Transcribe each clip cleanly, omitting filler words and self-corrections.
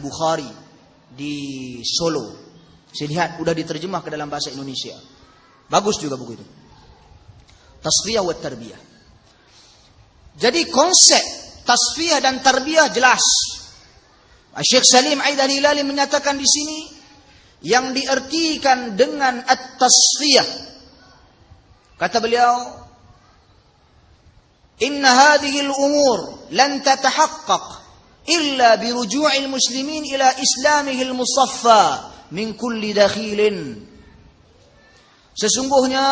Bukhari di Solo. Saya lihat udah diterjemah ke dalam bahasa Indonesia. Bagus juga buku itu. Tasfiyah wa tarbiyah. Jadi konsep tasfiyah dan tarbiyah jelas. Syekh Salim Aid Al-Hilali menyatakan di sini yang diartikan dengan at-tasfiyah. Kata beliau, "Inna hadhihi al-umur lan tatahaqqaq illa bi ruju'il muslimin ila islamihi al-musaffa min kulli dakhilin." Sesungguhnya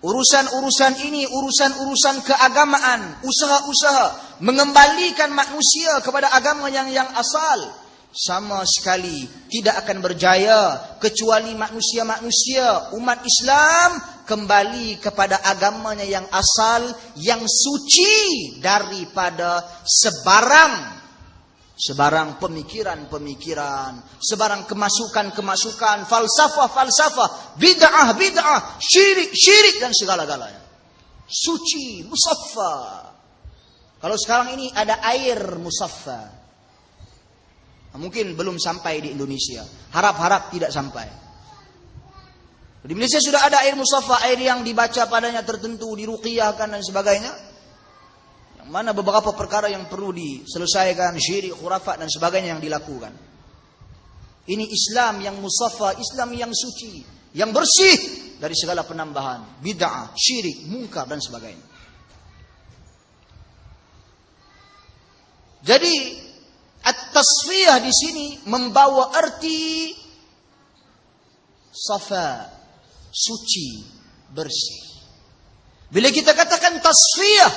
urusan-urusan ini, urusan-urusan keagamaan, usaha-usaha mengembalikan manusia kepada agama yang asal, sama sekali tidak akan berjaya kecuali manusia-manusia umat Islam kembali kepada agamanya yang asal, yang suci daripada sebarang pemikiran-pemikiran, sebarang kemasukan-kemasukan, falsafah-falsafah, bid'ah-bid'ah, syirik-syirik dan segala-galanya. Suci, musaffa. Kalau sekarang ini ada air musaffa. Mungkin belum sampai di Indonesia. Harap-harap tidak sampai. Di Indonesia sudah ada air musaffa, air yang dibaca padanya tertentu, diruqyahkan dan sebagainya. Yang mana beberapa perkara yang perlu diselesaikan, syirik, khurafat dan sebagainya yang dilakukan. Ini Islam yang musaffa, Islam yang suci, yang bersih dari segala penambahan, bid'ah, syirik, munkar dan sebagainya. Jadi at-tasfiyah di sini membawa arti safa, suci, bersih. Bila kita katakan tasfiyah,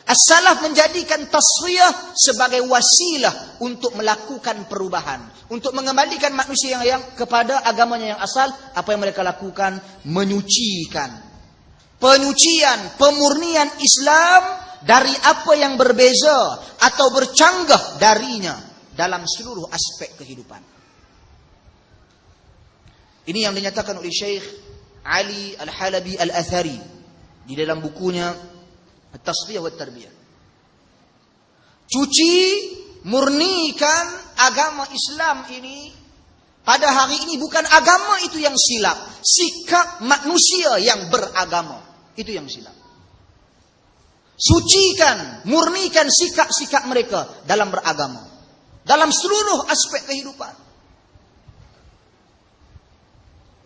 as-salaf menjadikan tasfiyah sebagai wasilah untuk melakukan perubahan, untuk mengembalikan manusia yang kepada agamanya yang asal. Apa yang mereka lakukan? Menyucikan, penyucian, pemurnian Islam dari apa yang berbeza atau bercanggah darinya dalam seluruh aspek kehidupan. Ini yang dinyatakan oleh Syekh Ali Al-Halabi Al-Athari di dalam bukunya At-Tasfiyah wa Tarbiyah. Cuci, murnikan agama Islam ini. Pada hari ini bukan agama itu yang silap, sikap manusia yang beragama itu yang silap. Sucikan, murnikan sikap-sikap mereka dalam beragama, dalam seluruh aspek kehidupan.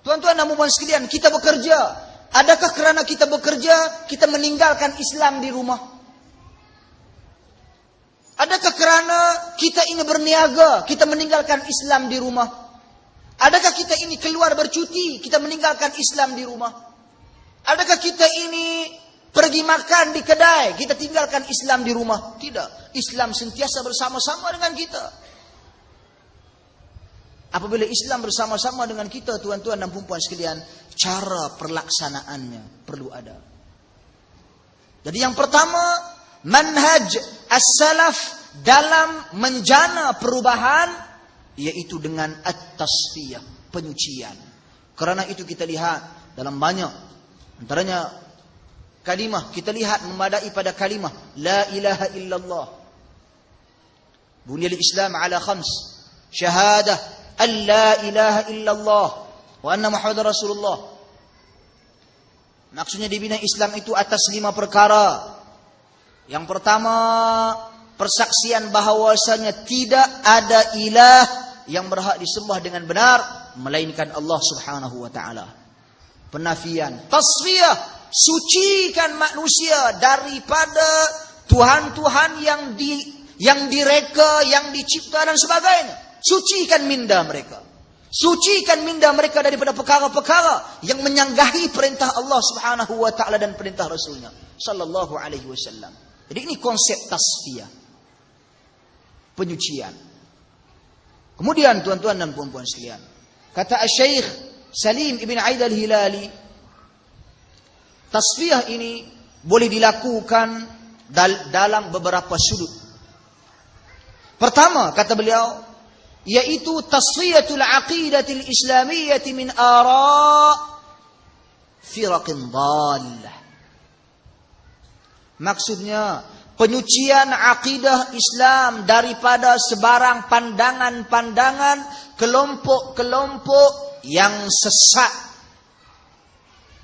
Tuan-tuan dan puan sekalian, kita bekerja. Adakah kerana kita bekerja, kita meninggalkan Islam di rumah? Adakah kerana kita ingin berniaga, kita meninggalkan Islam di rumah? Adakah kita ini keluar bercuti, kita meninggalkan Islam di rumah? Adakah kita ini pergi makan di kedai, kita tinggalkan Islam di rumah? Tidak. Islam sentiasa bersama-sama dengan kita. Apabila Islam bersama-sama dengan kita, tuan-tuan dan puan sekalian, cara perlaksanaannya perlu ada. Jadi yang pertama, manhaj as-salaf dalam menjana perubahan, yaitu dengan at-tasfiyah, penyucian. Karena itu kita lihat dalam banyak, antaranya kalimah, kita lihat memadai pada kalimah la ilaha illallah. Bunyal Islam ala khams, syahadah an la ilaha illallah wa anna Muhammadar Rasulullah. Maksudnya dibina Islam itu atas 5 perkara. Yang pertama, persaksian bahawasanya tidak ada ilah yang berhak disembah dengan benar melainkan Allah Subhanahu wa taala. Penafian, tasfiyah, sucikan manusia daripada tuhan-tuhan yang direka, yang dicipta dan sebagainya. Sucikan minda mereka. Sucikan minda mereka daripada perkara-perkara yang menyanggahi perintah Allah Subhanahu wa taala dan perintah Rasulnya sallallahu alaihi wasallam. Jadi ini konsep tasfiyah, penyucian. Kemudian tuan-tuan dan puan-puan sekalian, kata Syekh Salim Ibn Aid Al-Hilali, tasfiyah ini boleh dilakukan dalam beberapa sudut. Pertama, kata beliau, yaitu tasfiyatul aqidatil islamiyyati min ara' firaqin dhallah. Maksudnya penyucian akidah Islam daripada sebarang pandangan-pandangan kelompok-kelompok yang sesat.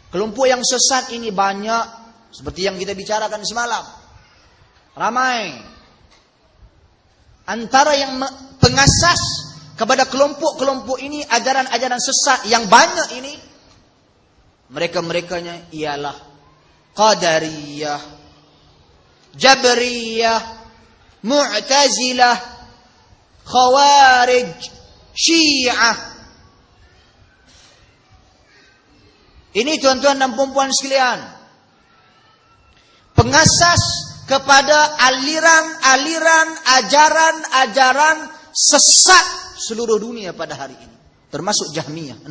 Kelompok yang sesat ini banyak, seperti yang kita bicarakan semalam. Ramai. Antara yang pengasas kepada kelompok-kelompok ini, ajaran-ajaran sesat yang banyak ini, mereka-merekanya ialah Qadariyah, Jabriyah, Mu'tazilah, Khawarij, Syiah. Ini tuan-tuan dan puan-puan sekalian, pengasas kepada aliran-aliran ajaran-ajaran sesat seluruh dunia pada hari ini, termasuk Jahmiyah.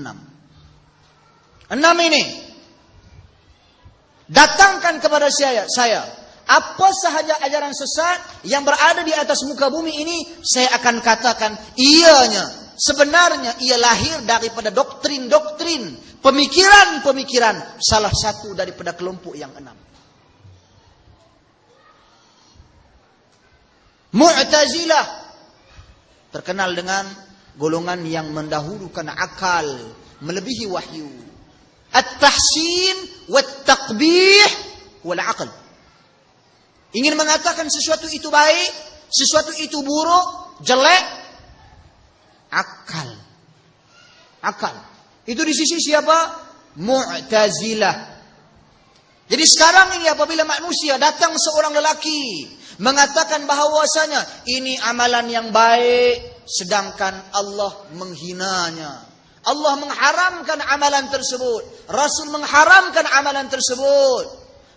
6 ini datangkan kepada saya apa sahaja ajaran sesat yang berada di atas muka bumi ini, saya akan katakan ianya sebenarnya ia lahir daripada doktrin-doktrin, pemikiran-pemikiran salah satu daripada kelompok yang 6. Mu'tazilah terkenal dengan golongan yang mendahulukan akal melebihi wahyu. At-tahsin wat-taqbih wal-aql. Ingin mengatakan sesuatu itu baik, sesuatu itu buruk, jelek, akal. Akal. Itu di sisi siapa? Mu'tazilah. Jadi sekarang ini apabila manusia datang seorang lelaki mengatakan bahawasanya ini amalan yang baik, sedangkan Allah menghinanya, Allah mengharamkan amalan tersebut, Rasul mengharamkan amalan tersebut,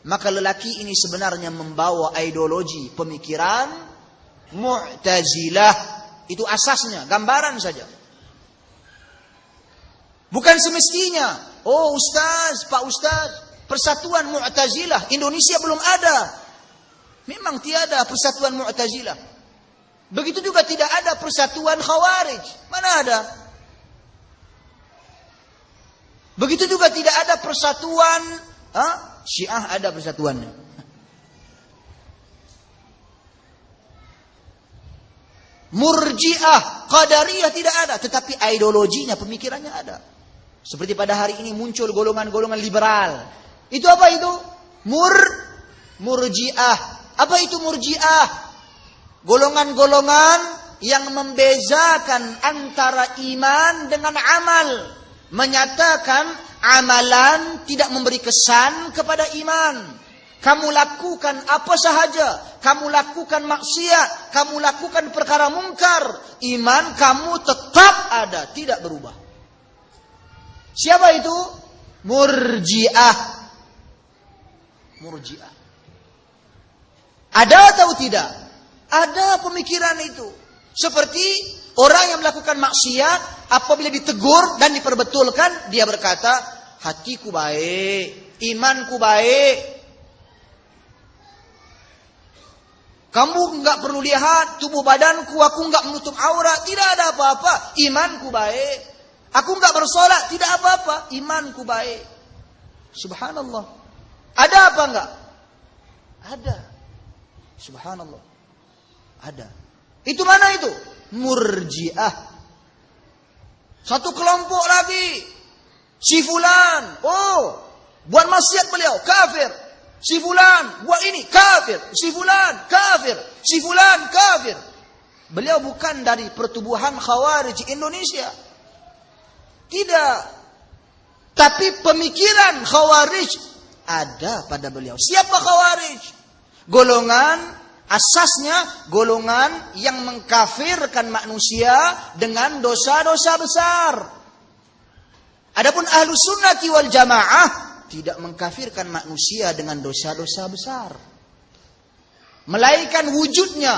maka lelaki ini sebenarnya membawa ideologi pemikiran Mu'tazilah. Itu asasnya, gambaran saja. Bukan semestinya, oh Ustaz, Pak Ustaz, persatuan Mu'tazilah Indonesia belum ada. Memang tiada persatuan Mu'tazilah. Begitu juga tidak ada persatuan Khawarij. Mana ada? Begitu juga tidak ada persatuan Syiah, ada persatuannya. Murji'ah, Qadariyah tidak ada, tetapi ideologinya, pemikirannya ada. Seperti pada hari ini muncul golongan-golongan liberal. Itu apa itu? Murji'ah. Apa itu Murji'ah? Golongan-golongan yang membezakan antara iman dengan amal. Menyatakan amalan tidak memberi kesan kepada iman. Kamu lakukan apa sahaja, kamu lakukan maksiat, kamu lakukan perkara mungkar, iman kamu tetap ada, tidak berubah. Siapa itu? Murji'ah. Murji'ah. Ada atau tidak? Ada pemikiran itu. Seperti orang yang melakukan maksiat, apabila ditegur dan diperbetulkan, dia berkata, hatiku baik, imanku baik. Kamu enggak perlu lihat tubuh badanku, aku enggak menutup aurat, tidak ada apa-apa, imanku baik. Aku enggak bersolat, tidak apa-apa, imanku baik. Subhanallah. Ada apa enggak? Ada. Subhanallah. Ada. Itu mana itu? Murji'ah. Satu kelompok lagi. Si fulan, oh, buat maksiat beliau, kafir. Si fulan buat ini, kafir. Si fulan kafir. Si fulan kafir. Beliau bukan dari pertubuhan Khawarij Indonesia. Tidak. Tapi pemikiran Khawarij ada pada beliau. Siapa Khawarij? Golongan, asasnya golongan yang mengkafirkan manusia dengan dosa-dosa besar. Adapun Ahlus Sunnati wal Jamaah tidak mengkafirkan manusia dengan dosa-dosa besar. Melainkan wujudnya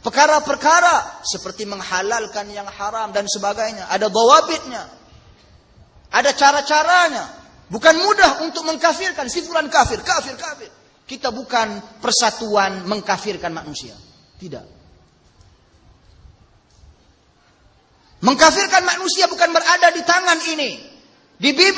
perkara-perkara seperti menghalalkan yang haram dan sebagainya. Ada dhawabitnya. Ada cara-caranya. Bukan mudah untuk mengkafirkan. Si fulan kafir, kafir, kafir. Kita bukan persatuan mengkafirkan manusia. Tidak. Mengkafirkan manusia bukan berada di tangan ini. Di bibir.